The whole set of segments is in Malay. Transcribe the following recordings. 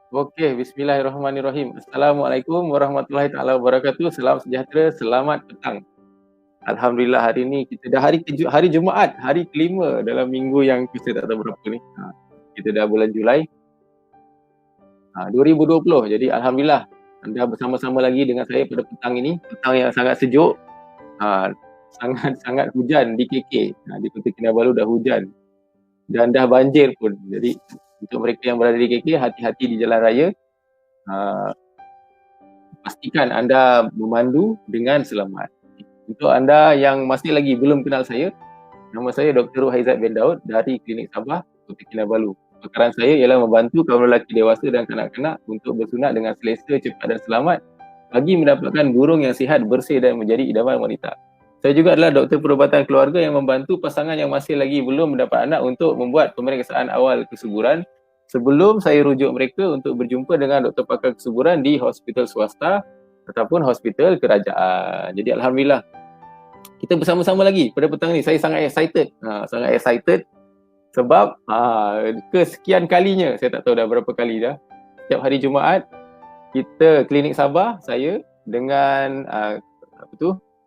Okey, bismillahirrahmanirrahim. Assalamualaikum warahmatullahi taala wabarakatuh. Salam sejahtera, selamat petang. Alhamdulillah hari ni kita dah hari Jumaat, hari kelima dalam minggu yang kita tak tahu berapa ni. Kita dah bulan Julai 2020. Jadi alhamdulillah anda bersama-sama lagi dengan saya pada petang ini. Petang yang sangat sejuk. Sangat-sangat hujan di KK. Di Kota Kinabalu dah hujan dan dah banjir pun. Jadi untuk mereka yang berada di KK, hati-hati di jalan raya. Pastikan anda memandu dengan selamat. Untuk anda yang masih lagi belum kenal saya, nama saya Dr. Haizat bin Daud dari Klinik Sabah, Kota Kinabalu. Pekerjaan saya ialah membantu kaum lelaki dewasa dan kanak-kanak untuk bersunat dengan selesa, cepat dan selamat bagi mendapatkan burung yang sihat, bersih dan menjadi idaman wanita. Saya juga adalah doktor perubatan keluarga yang membantu pasangan yang masih lagi belum mendapat anak untuk membuat pemeriksaan awal kesuburan sebelum saya rujuk mereka untuk berjumpa dengan doktor pakar kesuburan di hospital swasta ataupun hospital kerajaan. Jadi alhamdulillah kita bersama-sama lagi pada petang ni. Saya sangat excited sebab kesekian kalinya, saya tak tahu dah berapa kali dah, setiap hari Jumaat kita Klinik Sabah, saya dengan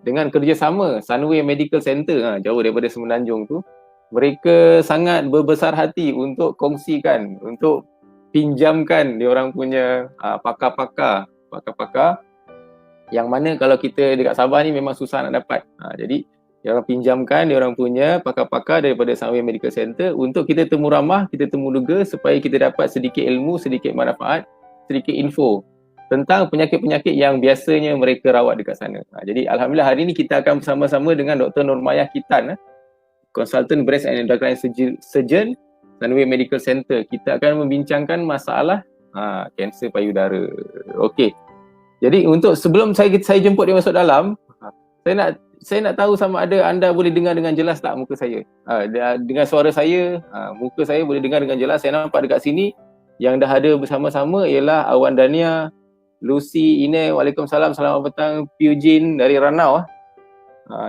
dengan kerjasama Sunway Medical Center, jauh daripada Semenanjung tu, mereka sangat berbesar hati untuk kongsikan, untuk pinjamkan diorang punya pakar-pakar yang mana kalau kita dekat Sabah ni memang susah nak dapat. Jadi diorang pinjamkan diorang punya pakar-pakar daripada Sunway Medical Center untuk kita temu ramah, kita temu lega supaya kita dapat sedikit ilmu, sedikit manfaat, sedikit info tentang penyakit-penyakit yang biasanya mereka rawat dekat sana. Jadi alhamdulillah hari ni kita akan bersama-sama dengan Dr. Nurmayah Kitan, Consultant Breast and Endocrine Surgeon Sunway Medical Center. Kita akan membincangkan masalah kanser payudara. Okey. Jadi untuk sebelum saya jemput dia masuk dalam, saya nak tahu sama ada anda boleh dengar dengan jelas tak muka saya. Dengan suara saya, muka saya boleh dengar dengan jelas. Saya nampak dekat sini yang dah ada bersama-sama ialah Awan Dania, Lucy, Ine, Waalaikumsalam, selamat petang, Eugene dari Ranau.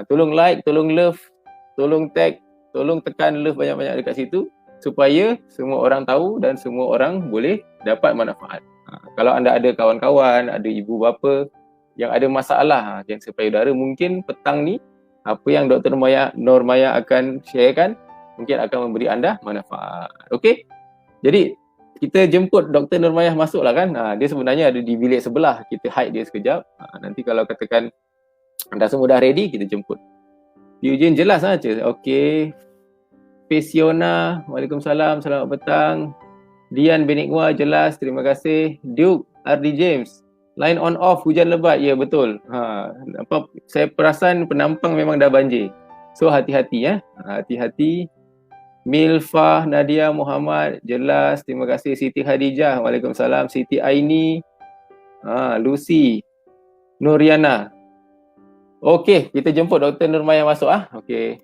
Tolong like, tolong love, tolong tag, tolong tekan love banyak-banyak dekat situ supaya semua orang tahu dan semua orang boleh dapat manfaat. Kalau anda ada kawan-kawan, ada ibu bapa yang ada masalah kanser payudara, mungkin petang ni apa yang Dr. Nurmayah akan sharekan mungkin akan memberi anda manfaat. Okey? Jadi kita jemput Dr. Nurmayah masuk lah kan. Dia sebenarnya ada di bilik sebelah. Kita hide dia sekejap. Nanti kalau katakan anda semua dah ready, kita jemput. Eugene jelas saja. Okey. Fesiona, Waalaikumsalam, selamat petang. Dian Benigwa jelas, terima kasih. Duke, RD James, line on off, hujan lebat. Ya betul. Saya perasan penampang memang dah banjir. So hati-hati ya. Hati-hati. Milfah, Nadia Muhammad, jelas, terima kasih. Siti Khadijah, Waalaikumsalam. Siti Aini, Lucy, Nuriana. Okey, kita jemput Dr. Nurmayah masuk Okey.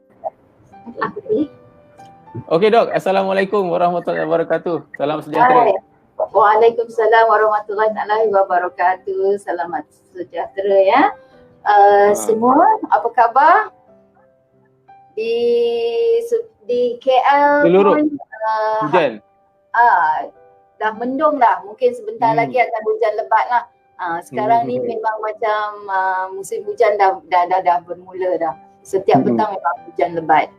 Okey dok, Assalamualaikum warahmatullahi wabarakatuh. Salam sejahtera. Waalaikumsalam warahmatullahi wabarakatuh. Selamat sejahtera ya. Semua apa khabar? Di KL seluruh pun hujan. Dah mendung dah. Mungkin sebentar lagi akan hujan lebat lah. Sekarang ni memang macam musim hujan dah bermula dah. Setiap petang memang hujan lebat.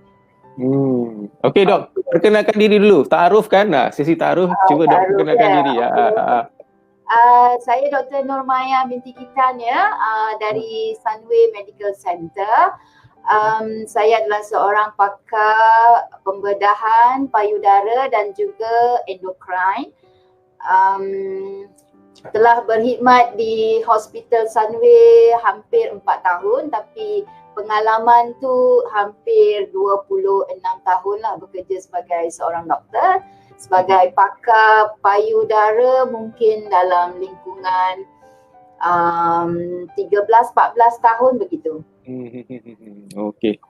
Okey dok, perkenalkan diri dulu. Ta'aruf kan? Sesi ta'aruf, cuba dok perkenalkan diri. Saya Dr. Nurmayah binti Kitan ya, dari Sunway Medical Center. Saya adalah seorang pakar pembedahan payudara dan juga endokrine. Telah berkhidmat di Hospital Sunway hampir 4 tahun, tapi pengalaman tu hampir 26 tahun lah bekerja sebagai seorang doktor. Sebagai pakar payudara mungkin dalam lingkungan 13-14 tahun begitu. Okey.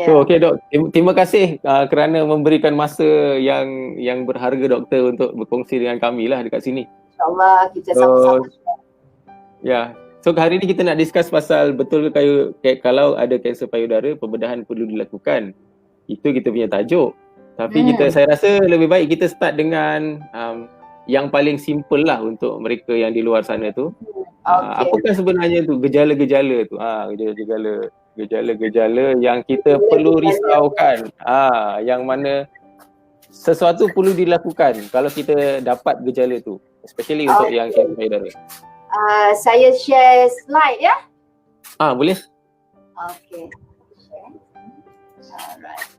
So okey dok, terima kasih kerana memberikan masa yang berharga doktor untuk berkongsi dengan kami lah dekat sini. InsyaAllah kita sama-sama. Ya. So hari ni kita nak discuss pasal betul ke kalau ada kanser payudara pembedahan perlu dilakukan. Itu kita punya tajuk. Tapi saya rasa lebih baik kita start dengan yang paling simple lah untuk mereka yang di luar sana tu. Okey. Apakah sebenarnya tu gejala-gejala tu? Gejala-gejala yang kita perlu risaukan. Yang mana sesuatu perlu dilakukan kalau kita dapat gejala tu, especially untuk yang kanser payudara. Saya share slide ya. Boleh? Okey. Alright.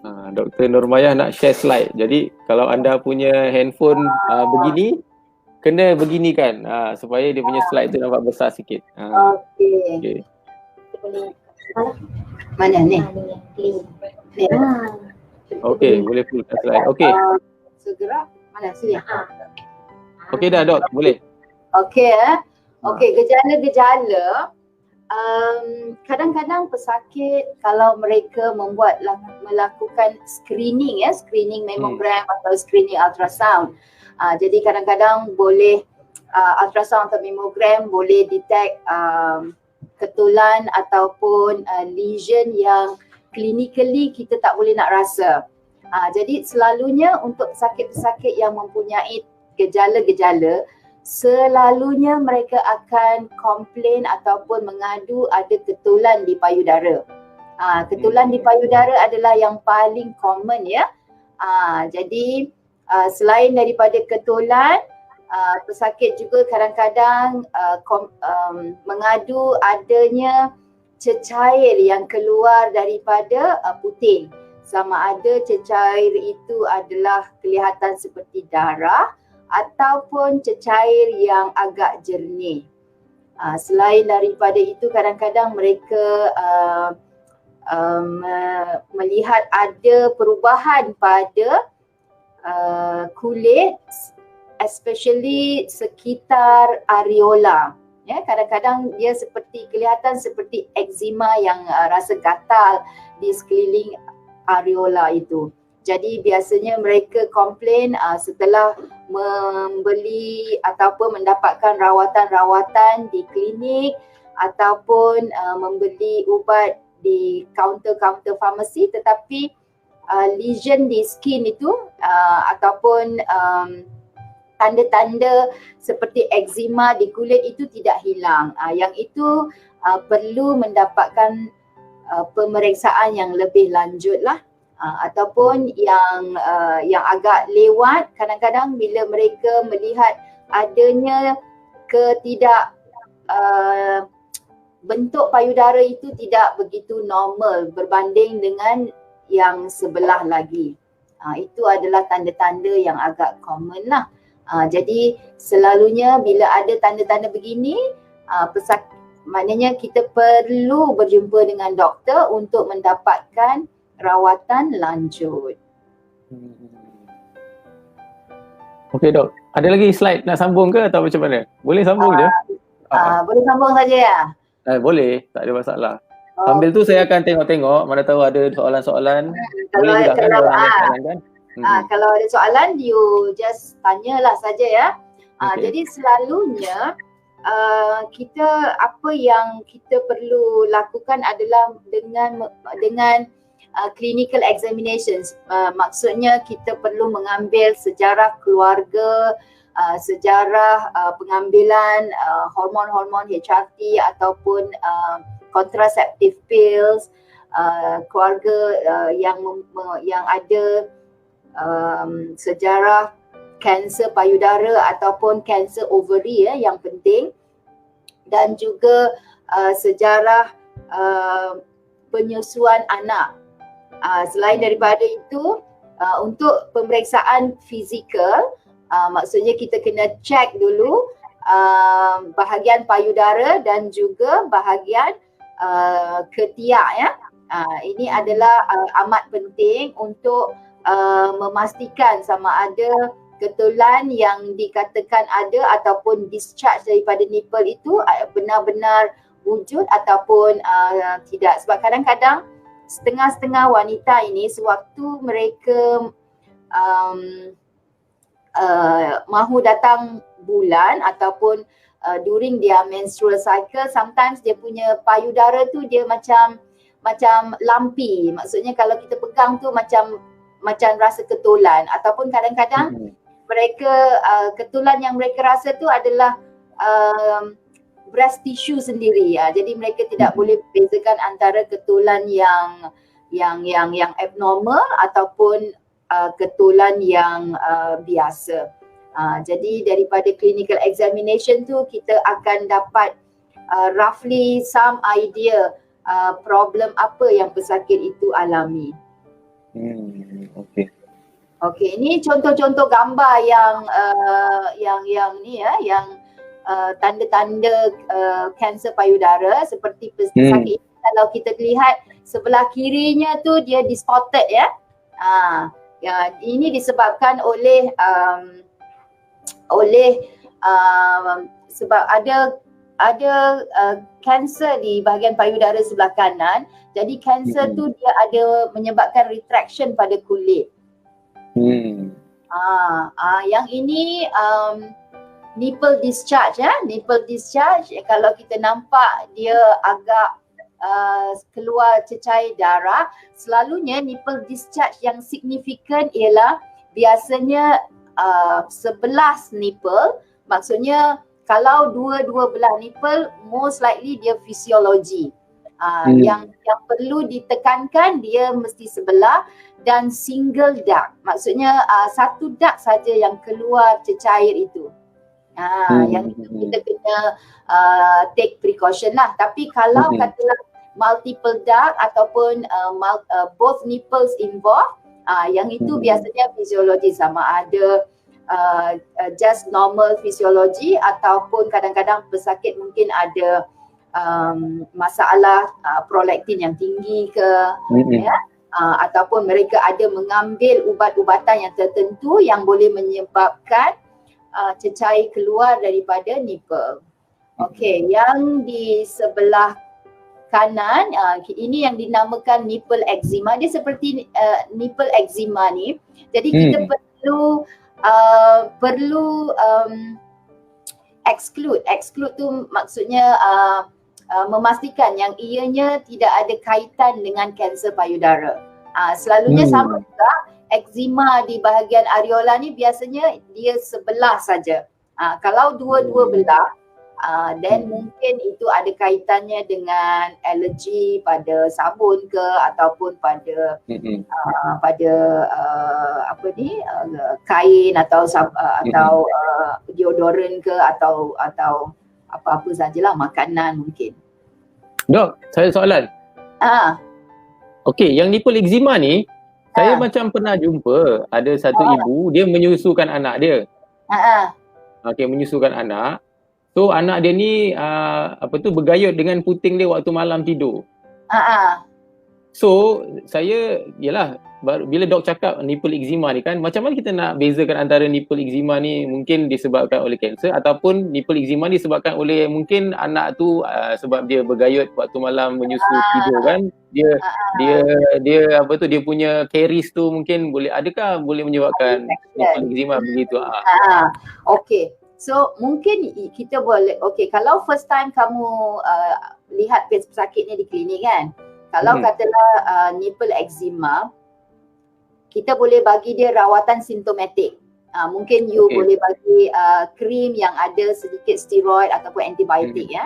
Dr. Nurmayah nak share slide. Jadi kalau anda punya handphone begini, kena beginikan supaya dia punya slide tu nampak besar sikit. Okey. Mana ni? Ni. Okey, boleh fullkan slide. Okey. Segera. Mana sini? Okey dah, Dok. Boleh. Okey Okey, gejala-gejala kadang-kadang pesakit kalau mereka melakukan screening screening mammogram atau screening ultrasound. Jadi kadang-kadang boleh ultrasound atau mammogram boleh detect ketulan ataupun lesion yang clinically kita tak boleh nak rasa. Jadi selalunya untuk pesakit-pesakit yang mempunyai gejala-gejala, selalunya mereka akan komplain ataupun mengadu ada ketulan di payudara. Ketulan di payudara adalah yang paling common ya. Jadi selain daripada ketulan, pesakit juga kadang-kadang mengadu adanya cecair yang keluar daripada puting. Sama ada cecair itu adalah kelihatan seperti darah ataupun cecair yang agak jernih. Selain daripada itu, kadang-kadang mereka melihat ada perubahan pada kulit, especially sekitar areola. Ya, kadang-kadang dia kelihatan seperti eczema yang rasa gatal di sekeliling areola itu. Jadi biasanya mereka komplain setelah membeli ataupun mendapatkan rawatan-rawatan di klinik ataupun membeli ubat di kaunter-kaunter farmasi, tetapi lesion di skin itu ataupun tanda-tanda seperti eczema di kulit itu tidak hilang. Yang itu perlu mendapatkan pemeriksaan yang lebih lanjut lah. Ataupun yang agak lewat, kadang-kadang bila mereka melihat adanya bentuk payudara itu tidak begitu normal berbanding dengan yang sebelah lagi. Itu adalah tanda-tanda yang agak common lah. Jadi selalunya bila ada tanda-tanda begini, maknanya kita perlu berjumpa dengan doktor untuk mendapatkan rawatan lanjut. Okey Dok, ada lagi slide nak sambung ke atau macam mana? Boleh sambung je? Boleh sambung saja ya? Boleh, tak ada masalah. Sambil tu saya akan tengok-tengok, mana tahu ada soalan-soalan. Boleh juga kan orang ada soalan kan? Kalau ada soalan, you just tanyalah saja ya. Jadi selalunya kita apa yang kita perlu lakukan adalah dengan clinical examinations. Maksudnya kita perlu mengambil sejarah keluarga, sejarah pengambilan hormon-hormon HRT ataupun contraceptive pills, keluarga yang ada sejarah kanser payudara ataupun kanser ovary yang penting, dan juga sejarah penyusuan anak. Selain daripada itu, untuk pemeriksaan fizikal, maksudnya kita kena check dulu bahagian payudara dan juga bahagian ketiak ya. Ini adalah amat penting untuk memastikan sama ada ketulan yang dikatakan ada ataupun discharge daripada nipple itu benar-benar wujud ataupun tidak. Sebab kadang-kadang setengah-setengah wanita ini sewaktu mereka mahu datang bulan ataupun during their menstrual cycle, sometimes dia punya payudara tu dia macam lumpy. Maksudnya kalau kita pegang tu macam rasa ketulan, ataupun kadang-kadang mereka ketulan yang mereka rasa tu adalah breast tissue sendiri ya. Jadi mereka tidak boleh bezakan antara ketulan yang abnormal ataupun ketulan yang biasa. Jadi daripada clinical examination tu kita akan dapat roughly some idea problem apa yang pesakit itu alami. Okey. Okey, ini contoh-contoh gambar yang ni ya, yang tanda-tanda kanser payudara seperti pesakit ini. Kalau kita lihat sebelah kirinya tu dia distorted ya. Ini disebabkan oleh sebab ada kanser di bahagian payudara sebelah kanan. Jadi kanser tu dia ada menyebabkan retraction pada kulit. Yang ini nipple discharge ya. Nipple discharge kalau kita nampak dia agak keluar cecair darah, selalunya nipple discharge yang signifikan ialah biasanya 11 nipple. Maksudnya kalau dua belah nipple most likely dia fisiologi. Yang perlu ditekankan dia mesti sebelah dan single duct. Maksudnya satu duct saja yang keluar cecair itu. Yang itu kita kena take precaution lah. Tapi kalau katalah multiple duct ataupun both nipples involved, yang itu biasanya fisiologi, sama ada just normal fisiologi ataupun kadang-kadang pesakit mungkin ada masalah prolaktin yang tinggi ke, ya, ataupun mereka ada mengambil ubat-ubatan yang tertentu yang boleh menyebabkan cecair keluar daripada nipple. Okey, yang di sebelah kanan ini yang dinamakan nipple eczema. Dia seperti nipple eczema ni. Jadi kita perlu exclude tu maksudnya memastikan yang ianya tidak ada kaitan dengan kanser payudara. Selalunya sama juga eczema di bahagian areola ni biasanya dia sebelah saja. Kalau dua-dua belah, then mungkin itu ada kaitannya dengan alergi pada sabun ke ataupun pada kain atau deodoran ke atau apa-apa sajalah, makanan mungkin. Dok, saya soalan. Okey, yang nipple eczema ni saya macam pernah jumpa ada satu ibu, dia menyusukan anak dia. Okey, menyusukan anak. So anak dia ni bergayut dengan puting dia waktu malam tidur. So saya, yalah, bila dok cakap nipple eczema ni kan, macam mana kita nak bezakan antara nipple eczema ni mungkin disebabkan oleh kanser ataupun nipple eczema disebabkan oleh mungkin anak tu sebab dia bergayut waktu malam menyusu tidur kan, dia punya caries tu mungkin adakah boleh menyebabkan nipple eczema begitu. Okey. So mungkin kita boleh, kalau first time kamu lihat pesakit ni di klinik kan, kalau katalah nipple eczema, kita boleh bagi dia rawatan simptomatik. Mungkin you boleh bagi krim yang ada sedikit steroid ataupun antibiotik ya.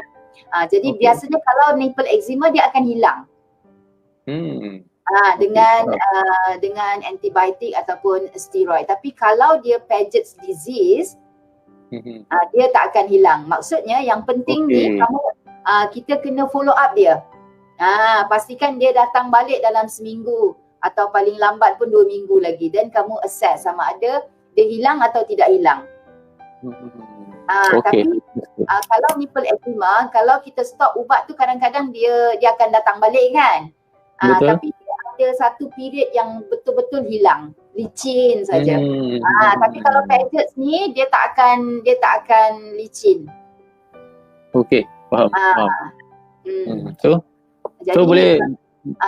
Jadi biasanya kalau nipple eczema dia akan hilang. Dengan antibiotik ataupun steroid. Tapi kalau dia Paget's disease, dia tak akan hilang. Maksudnya yang penting ni kita kena follow up dia. Pastikan dia datang balik dalam seminggu atau paling lambat pun 2 minggu lagi, dan kamu assess sama ada dia hilang atau tidak hilang. Tapi kalau nipple eczema, kalau kita stop ubat tu kadang-kadang dia akan datang balik kan. Tapi dia ada satu period yang betul-betul hilang, licin saja. Tapi kalau Paget's ni dia tak akan licin. Okey, faham. So boleh,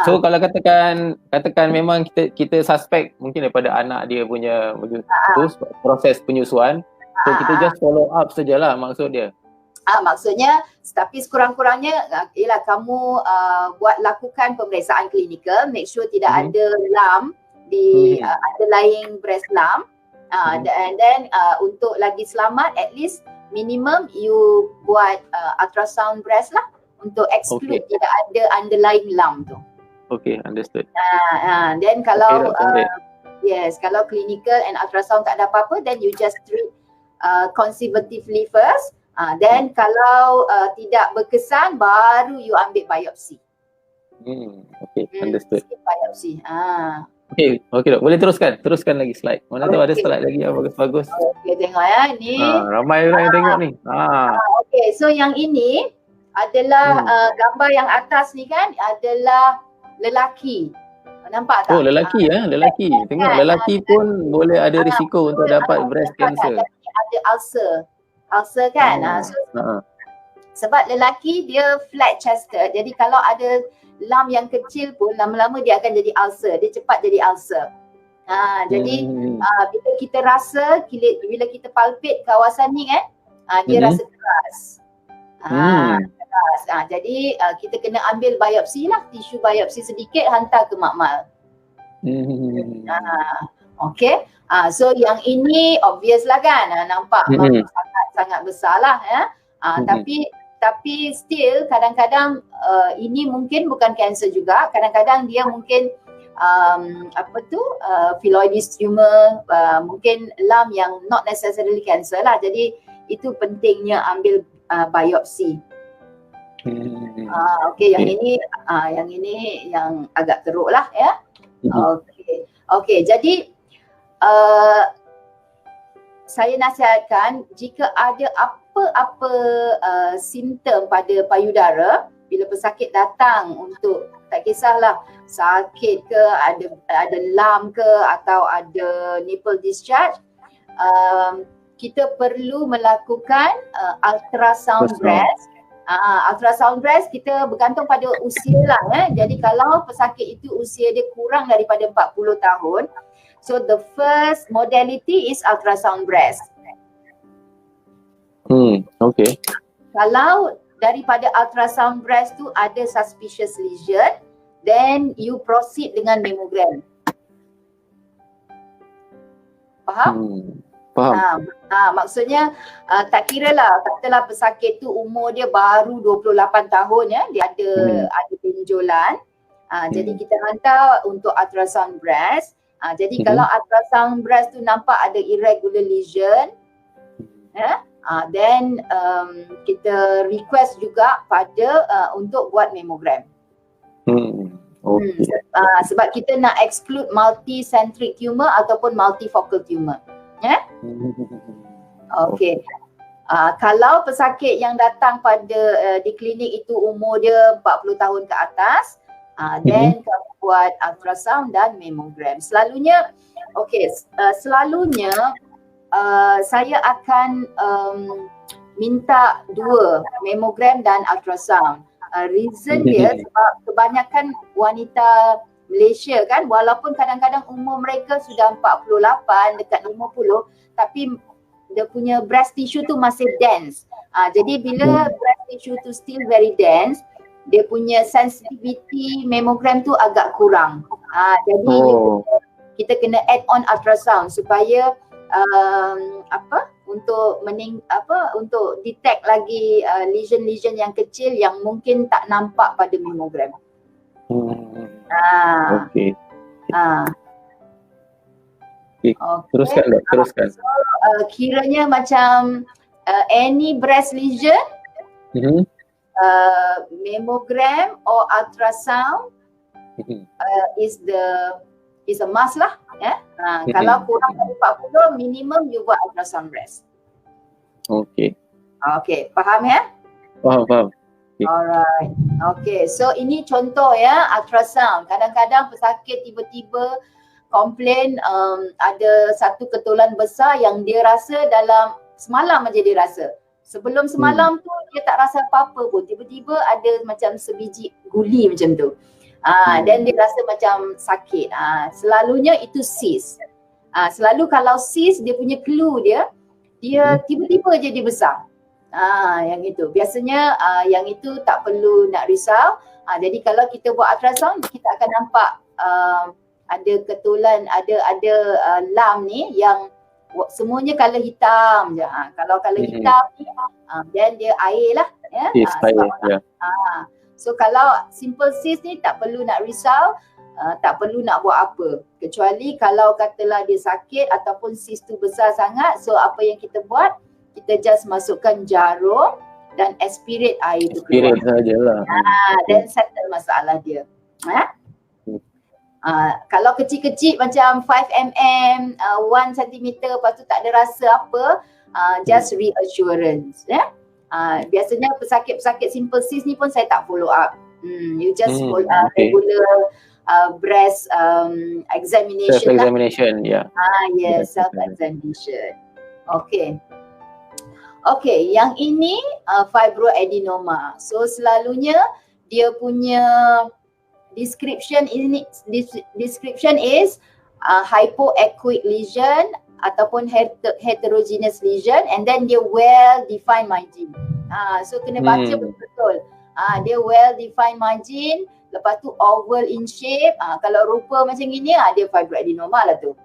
so kalau katakan memang kita suspect mungkin daripada anak dia punya proses penyusuan, so kita just follow up sajalah maksud dia. Maksudnya, tapi sekurang-kurangnya ialah kamu lakukan pemeriksaan klinikal, make sure tidak ada lump di underlying breast lump. And then untuk lagi selamat, at least minimum you buat ultrasound breast lah untuk exclude tidak ada underlying lump tu. Okay, understood. Then kalau Okay, yes, kalau clinical and ultrasound tak ada apa-apa, then you just treat conservatively first. Then kalau tidak berkesan, baru you ambil biopsi. Okay, understood. Biopsi. Okay, dok. Boleh teruskan lagi slide. Mana tahu ada slide lagi yang bagus-bagus. Okay, tengok ya ni. Ramai orang yang tengok ni. Okay, so yang ini adalah gambar yang atas ni kan adalah lelaki. Nampak tak? Oh, lelaki lelaki. Tengok lelaki pun boleh ada risiko untuk dapat breast cancer. Ada ulcer kan. Sebab lelaki dia flat chested. Jadi kalau ada lump yang kecil pun lama-lama dia akan jadi ulcer. Dia cepat jadi ulcer. Jadi bila kita rasa, bila kita palpate kawasan ni kan, dia rasa keras. Keras. Jadi kita kena ambil biopsi lah, tisu biopsi sedikit hantar ke makmal. Okay. So yang ini obvious lah kan, nampak sangat besar lah ya. Tapi still kadang-kadang ini mungkin bukan kanser juga. Kadang-kadang dia mungkin phylloides tumor, mungkin lump yang not necessarily cancer lah. Jadi itu pentingnya ambil biopsi. Okay, yang ini yang agak teruk lah ya. Okay, jadi saya nasihatkan jika ada apa-apa simptom pada payudara, bila pesakit datang untuk, tak kisahlah sakit ke, ada lump ke atau ada nipple discharge, kita perlu melakukan ultrasound breast. Ultrasound breast kita bergantung pada usia lah. Jadi kalau pesakit itu usia dia kurang daripada 40 tahun, so the first modality is ultrasound breast. Okay. Kalau daripada ultrasound breast tu ada suspicious lesion, then you proceed dengan mammogram. Faham? Faham. Maksudnya tak kira lah, katalah pesakit tu umur dia baru 28 tahun ya, dia ada benjolan. Jadi kita hantar untuk ultrasound breast. Jadi kalau ultrasound breast tu nampak ada irregular lesion, then kita request juga pada untuk buat mammogram. Sebab kita nak exclude multicentric tumor ataupun multifocal tumor. Okay. Kalau pesakit yang datang di klinik itu umur dia 40 tahun ke atas, then kami buat ultrasound dan mammogram. Selalunya saya akan minta dua, mammogram dan ultrasound. Reason dia sebab kebanyakan wanita Malaysia kan, walaupun kadang-kadang umur mereka sudah 48 dekat 50, tapi dia punya breast tissue tu masih dense. Jadi bila breast tissue tu still very dense, dia punya sensitivity mammogram tu agak kurang. Jadi kita kena add on ultrasound supaya untuk detect lagi lesion-lesion yang kecil yang mungkin tak nampak pada mammogram. Okay. Teruskan. So, kiranya macam any breast lesion, mammogram or ultrasound is a must lah. Kalau kurang dari 40, minimum you buat ultrasound breast. Okay, faham ya? Faham. Alright. Okay, so ini contoh ya ultrasound. Kadang-kadang pesakit tiba-tiba komplain ada satu ketulan besar yang dia rasa dalam semalam aja dia rasa. Sebelum semalam tu dia tak rasa apa-apa pun. Tiba-tiba ada macam sebiji guli macam tu. Dan dia rasa macam sakit. Selalunya itu cyst. Selalu kalau cyst dia punya clue dia tiba-tiba je dia besar. Yang itu. Biasanya yang itu tak perlu nak risau. Jadi kalau kita buat ultrasound, kita akan nampak ada ketulan, ada lump ni yang semuanya color hitam je. Kalau color hitam ni then dia air lah ya. Yes, Sebab ya. so kalau simple cyst ni tak perlu nak risau, tak perlu nak buat apa. Kecuali kalau katalah dia sakit ataupun cyst tu besar sangat, so apa yang kita buat, kita just masukkan jarum dan aspirate air tu keluar. Aspirate sajalah. Then settle masalah dia. Kalau kecil-kecil macam 5 mm, 1 cm, lepas tu tak ada rasa apa, just reassurance. Biasanya pesakit-pesakit simple cyst ni pun saya tak follow up. You just regular breast examination. Self-examination, ya. Yes, self-examination. Okay, yang ini fibroadenoma. So selalunya dia punya description is hypoechoic lesion ataupun heterogeneous lesion, and then dia well defined margin. So kena baca betul-betul. Dia well defined margin, lepas tu oval in shape. Kalau rupa macam gini, dia fibroadenoma lah tu.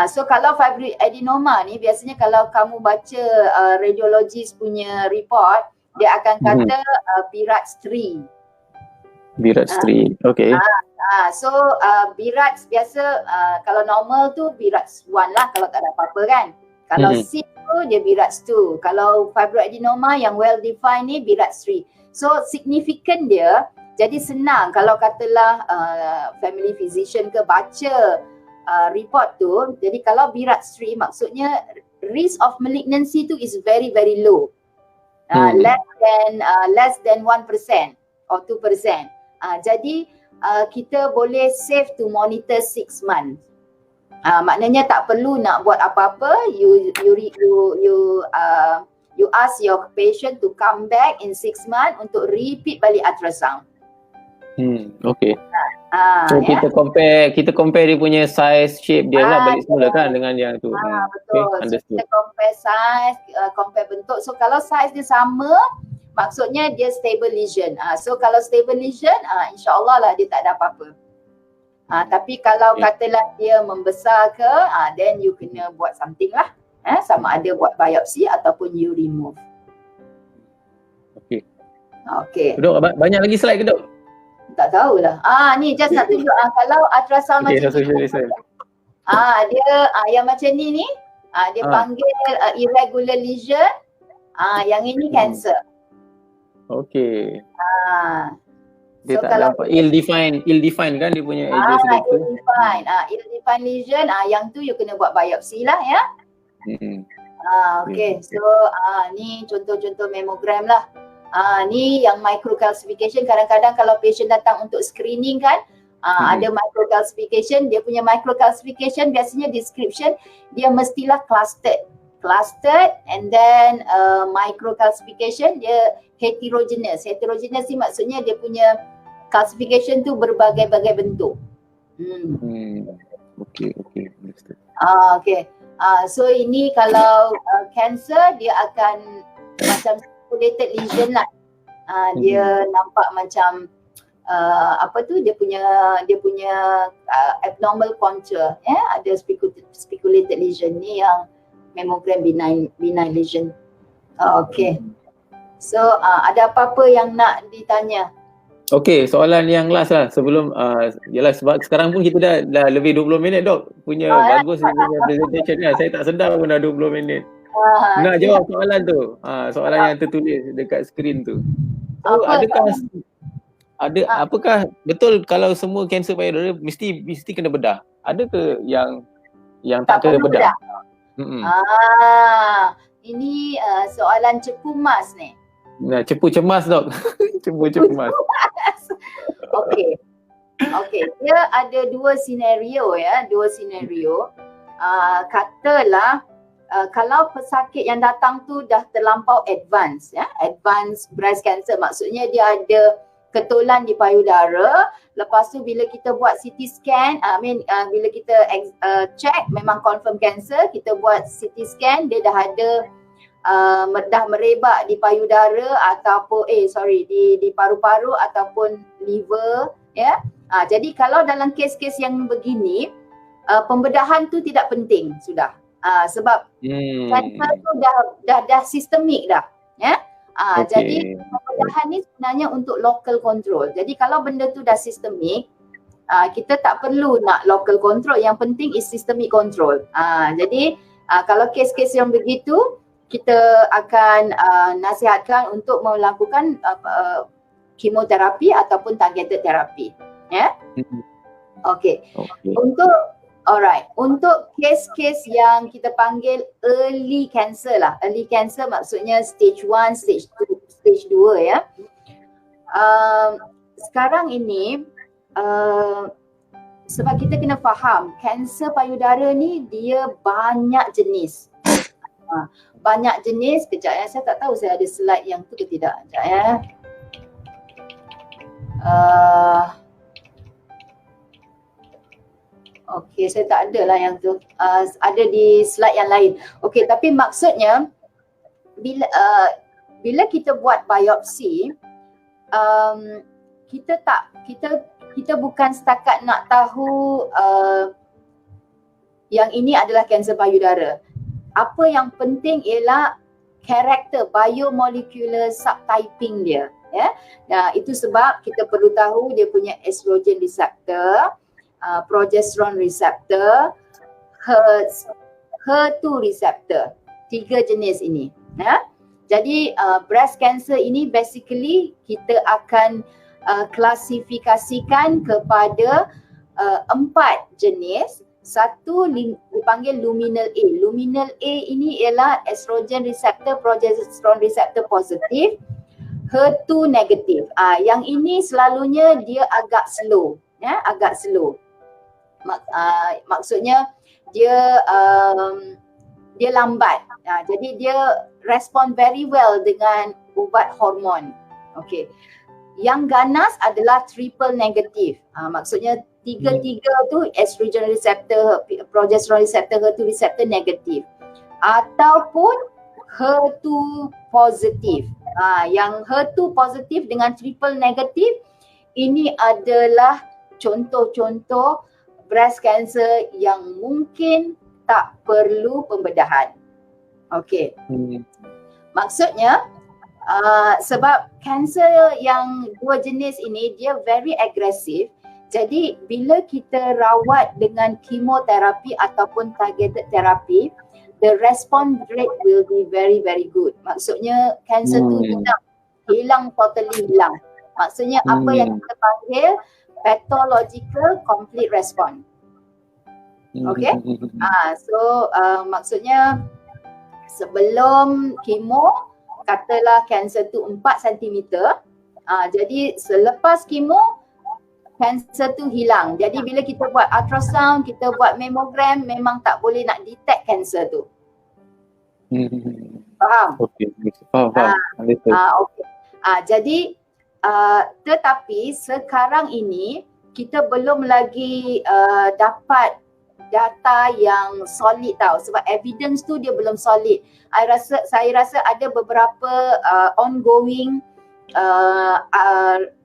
So kalau fibroadenoma ni biasanya kalau kamu baca radiologist punya report, dia akan kata Birat's 3. Birat's 3, okay. So Birat's biasa kalau normal tu Birat's 1 lah kalau tak ada apa-apa kan. Kalau cyst tu dia Birat's 2. Kalau fibroadenoma yang well defined ni Birat's 3. So significant dia, jadi senang kalau katalah family physician ke baca report tu. Jadi kalau Birat's 3 maksudnya risk of malignancy tu is very very low. Less than 1% or 2%. Jadi kita boleh save to monitor 6 months. Maknanya tak perlu nak buat apa-apa. You ask your patient to come back in 6 months untuk repeat balik ultrasound. Okay. So kita compare dia punya size, shape dia lah balik semula kan dengan yang tu. Betul. So, kita compare size, compare bentuk. So kalau size dia sama, maksudnya dia stable lesion. So kalau stable lesion, insyaAllah lah dia tak ada apa-apa. Tapi kalau katalah dia membesar ke, then you kena buat something lah. Sama ada buat biopsi ataupun you remove. Okay. Dok, banyak lagi slide ke dok? Tak tahulah. Ni just nak tunjuk kalau ultrasound macam ni. Dia yang macam ni dia panggil irregular lesion. Yang ini cancer. Okay. Dia So tak nampak ill-defined kan dia punya area segitu. Ill-defined lesion, yang tu you kena buat biopsi lah ya. Okay. So ni contoh-contoh mammogram lah. Ni yang microcalcification. Kadang-kadang kalau patient datang untuk screening kan, ada microcalcification. Dia punya microcalcification biasanya description dia mestilah clustered and then microcalcification dia heterogeneous. Heterogeneous ni maksudnya dia punya calcification tu berbagai-bagai bentuk. Okay. Okay. So ini kalau cancer dia akan macam speculated lesion lah. Dia nampak macam dia punya abnormal contour ada speculated lesion ni yang mammogram benign lesion. Okay. So ada apa-apa yang nak ditanya? Okay, soalan yang last lah sebelum yalah sebab sekarang pun kita dah lebih 20 minit dok punya bagus punya presentation kan. Saya tak sedar pun dah 20 minit. Nak jawab soalan tu. Soalan yang tertulis dekat skrin tu. So, apakah betul kalau semua kanser payudara mesti kena bedah? Ada ke yang tak kena bedah? Ini soalan cepu mas ni. Cepu cemas dok. Cepu cemas. Okay. Dia ada dua senario. Katalah kalau pesakit yang datang tu dah terlampau advance breast cancer, maksudnya dia ada ketulan di payudara. Lepas tu bila kita buat CT scan, bila kita check memang confirm cancer, kita buat CT scan, dia dah ada dah merebak di payudara ataupun di paru-paru ataupun liver ya. Jadi kalau dalam kes-kes yang begini, pembedahan tu tidak penting sudah. Sebab kanser tu dah sistemik dah. Ya. Jadi pembedahan ni sebenarnya untuk local control. Jadi kalau benda tu dah sistemik, kita tak perlu nak local control, yang penting is systemic control. Jadi kalau kes-kes yang begitu, kita akan nasihatkan untuk melakukan kemoterapi ataupun targeted therapy. Ya. Okey. Untuk kes-kes yang kita panggil early cancer lah. Early cancer maksudnya stage 1, stage 2, stage 2 ya. Sekarang ini sebab kita kena faham kanser payudara ni dia banyak jenis. Banyak jenis. Kejap ya, saya tak tahu saya ada slide yang tu ke tidak. Kejap ya. Okey, saya tak ada lah yang tu. Ada di slide yang lain. Okey, tapi maksudnya bila kita buat biopsi, kita bukan setakat nak tahu yang ini adalah kanser payudara. Apa yang penting ialah karakter biomolecular subtyping dia. Ya. Nah, itu sebab kita perlu tahu dia punya estrogen receptor, progesterone receptor, HER2 receptor. 3 jenis ini. Ya. Jadi breast cancer ini basically kita akan klasifikasikan kepada 4 jenis. Satu dipanggil luminal A. Luminal A ini ialah estrogen receptor, progesterone receptor positif, HER2 negatif. Yang ini selalunya dia agak slow, ya, agak slow. Maksudnya dia lambat. Jadi dia respond very well dengan ubat hormon. Okey. Yang ganas adalah triple negatif. Maksudnya tiga-tiga tu estrogen receptor, progesterone receptor, HER2 receptor negatif. Ataupun HER2 positif. Yang HER2 positif dengan triple negatif ini adalah contoh-contoh breast cancer yang mungkin tak perlu pembedahan. Okey. Maksudnya sebab kanser yang 2 jenis ini dia very agresif. Jadi bila kita rawat dengan kemoterapi ataupun targeted therapy, the response rate will be very very good. Maksudnya kanser tu hilang totally hilang. Maksudnya apa yang kita panggil pathological complete response. Okay. So maksudnya sebelum kemo katalah kanser tu 4 cm. Jadi selepas kemo kanser tu hilang. Jadi bila kita buat ultrasound, kita buat mammogram, memang tak boleh nak detect kanser tu. Faham? Okey. Faham. Okey. Jadi tetapi sekarang ini kita belum lagi dapat data yang solid tau, sebab evidence tu dia belum solid. Saya rasa ada beberapa ongoing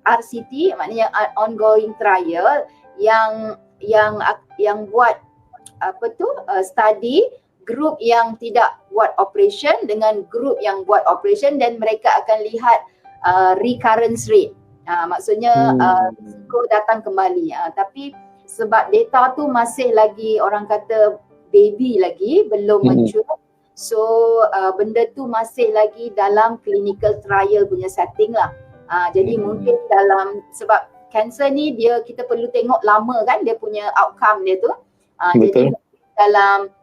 RCT, maknanya ongoing trial yang buat study grup yang tidak buat operation dengan grup yang buat operation, dan mereka akan lihat recurrence rate. Maksudnya risiko datang kembali. Tapi sebab data tu masih lagi orang kata baby lagi, belum mature. So benda tu masih lagi dalam clinical trial punya setting lah. Jadi mungkin dalam, sebab kanser ni kita perlu tengok lama kan dia punya outcome dia tu. Jadi dalam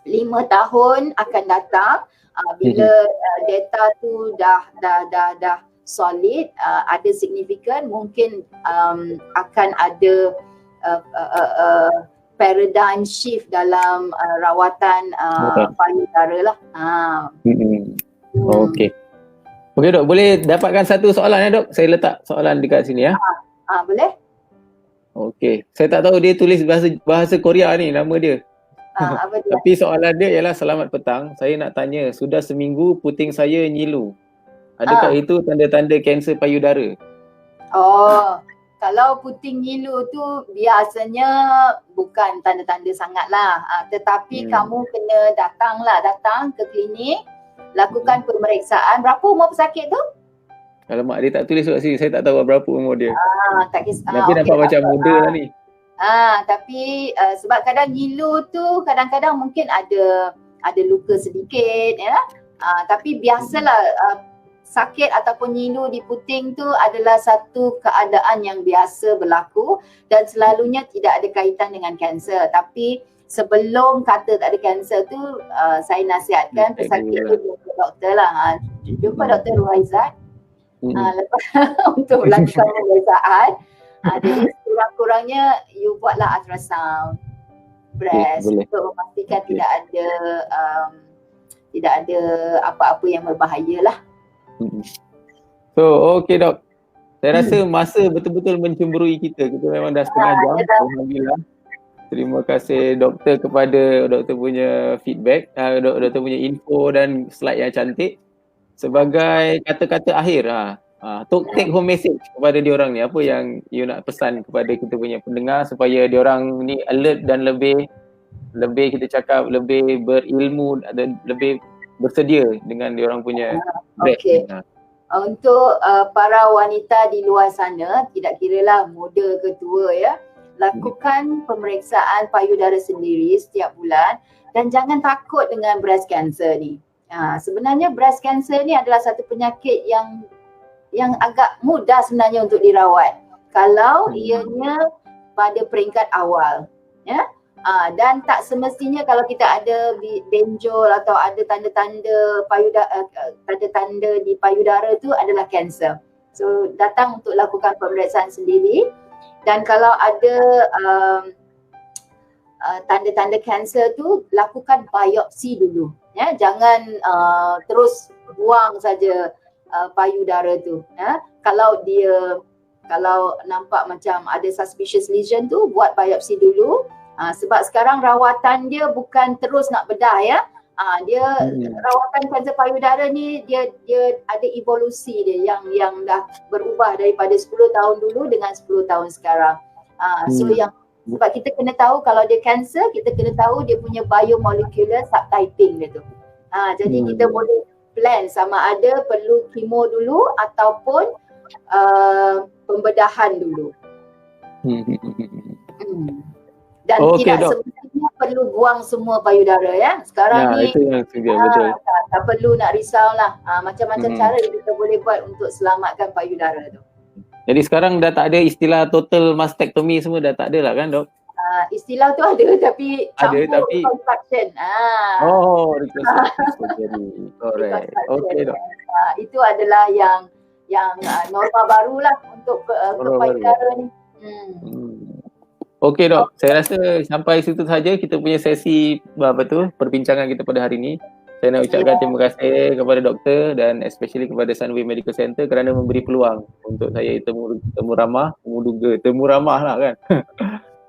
5 tahun akan datang, bila data tu dah solid, ada signifikan, mungkin akan ada paradigm shift dalam rawatan payudara lah. Okey. Okey dok, boleh dapatkan satu soalan ya dok? Saya letak soalan dekat sini ya. Boleh. Okey. Saya tak tahu dia tulis bahasa Korea ni nama dia. Apa dia? Tapi soalan dia ialah, selamat petang. Saya nak tanya, sudah seminggu puting saya nyilu. Adakah itu tanda-tanda kanser payudara? Oh, Kalau puting ngilu tu biasanya bukan tanda-tanda sangat lah. Tetapi kamu kena datang ke klinik, lakukan pemeriksaan. Berapa umur pesakit tu? Alamak, dia tak tulis kat sini. Saya tak tahu berapa umur dia. Tak kisah. Tapi nampak macam muda lah ni. Tapi sebab kadang ngilu tu kadang-kadang mungkin ada luka sedikit ya. Tapi biasalah sakit ataupun ngilu di puting tu adalah satu keadaan yang biasa berlaku dan selalunya tidak ada kaitan dengan kanser. Tapi sebelum kata tak ada kanser tu, saya nasihatkan pesakit tu jumpa doktor lah. Jumpa Dr. Ruhaizat lepas untuk melakukan pemeriksaan. Jadi kurang-kurangnya you buatlah ultrasound breast untuk memastikan tidak ada apa-apa yang berbahaya lah. So, okay dok. Saya rasa masa betul-betul mencemburui kita. Kita memang dah setengah jam. Alhamdulillah. Terima kasih doktor kepada doktor punya feedback, doktor punya info dan slide yang cantik. Sebagai kata-kata akhir, take home message kepada diorang ni, apa yang you nak pesan kepada kita punya pendengar supaya diorang ni alert dan lebih kita cakap lebih berilmu dan lebih bersedia dengan diorang punya breast. Okay. Untuk para wanita di luar sana, tidak kiralah muda ke tua ya, lakukan pemeriksaan payudara sendiri setiap bulan dan jangan takut dengan breast cancer ni. Sebenarnya breast cancer ni adalah satu penyakit yang agak mudah sebenarnya untuk dirawat kalau ianya pada peringkat awal ya. Dan tak semestinya kalau kita ada benjol atau ada tanda-tanda di payudara tu adalah kanser. So datang untuk lakukan pemeriksaan sendiri dan kalau ada tanda-tanda kanser tu lakukan biopsi dulu ya. Jangan terus buang saja payudara tu ya. Kalau nampak macam ada suspicious lesion tu buat biopsi dulu. Sebab sekarang rawatan dia bukan terus nak bedah ya. Rawatan kanser payudara ni dia ada evolusi dia yang dah berubah daripada 10 tahun dulu dengan 10 tahun sekarang. So sebab kita kena tahu kalau dia kanser, kita kena tahu dia punya biomolecular subtyping dia tu. Jadi kita boleh plan sama ada perlu kemo dulu ataupun pembedahan dulu. Dan tidak semestinya perlu buang semua payudara ya. Sekarang ni itu yang betul. Tak perlu nak risau lah. Macam-macam cara kita boleh buat untuk selamatkan payudara tu. Jadi sekarang dah tak ada istilah total mastectomy semua, dah tak ada lah kan dok? Istilah tu ada tapi campur reconstruction. Reconstruction surgery. Correct. Okay dok. Itu adalah yang norma baru lah untuk payudara ni. Okey dok, saya rasa sampai situ saja kita punya sesi perbincangan kita pada hari ini. Saya nak ucapkan terima kasih kepada doktor dan especially kepada Sunway Medical Center kerana memberi peluang untuk saya temu ramah lah kan.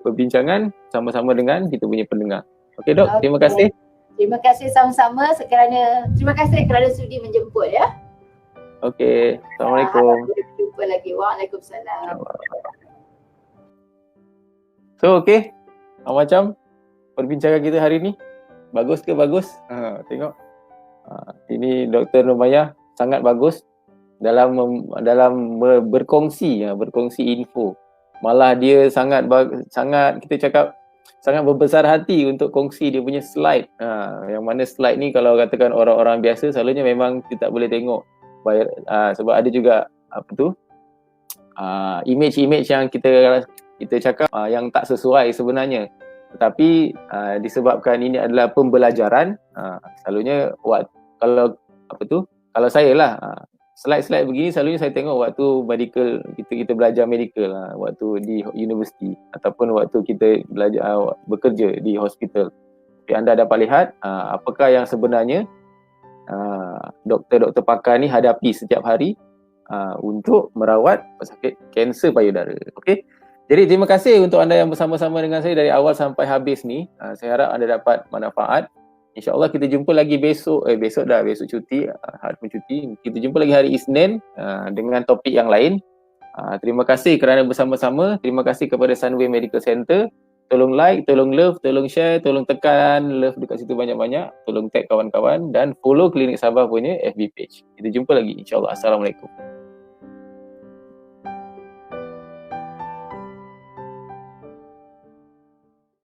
Perbincangan sama-sama dengan kita punya pendengar. Okey dok, terima kasih. Terima kasih sama-sama terima kasih kerana sudi menjemput ya. Okey, Assalamualaikum. Jumpa lagi. Waalaikumsalam. So macam perbincangan kita hari ni bagus ke bagus? Tengok. Ini Dr. Nurmayah sangat bagus dalam berkongsi info. Malah dia sangat kita cakap sangat berbesar hati untuk kongsi dia punya slide. Yang mana slide ni kalau katakan orang-orang biasa selalunya memang kita tak boleh tengok. Sebab ada juga image-image yang kita cakap yang tak sesuai sebenarnya. Tetapi disebabkan ini adalah pembelajaran, selalunya kalau saya lah slide-slide begini selalunya saya tengok waktu medical kita belajar medical lah, waktu di universiti ataupun waktu kita belajar bekerja di hospital. Tapi anda dapat lihat apakah yang sebenarnya doktor-doktor pakar ni hadapi setiap hari untuk merawat pesakit kanser payudara. Okey. Jadi terima kasih untuk anda yang bersama-sama dengan saya dari awal sampai habis ni. Saya harap anda dapat manfaat. InsyaAllah kita jumpa lagi besok cuti, hari cuti. Kita jumpa lagi hari Isnin dengan topik yang lain. Terima kasih kerana bersama-sama. Terima kasih kepada Sunway Medical Center. Tolong like, tolong love, tolong share, tolong tekan love dekat situ banyak-banyak. Tolong tag kawan-kawan dan follow Klinik Sabah punya FB page. Kita jumpa lagi insyaAllah. Assalamualaikum.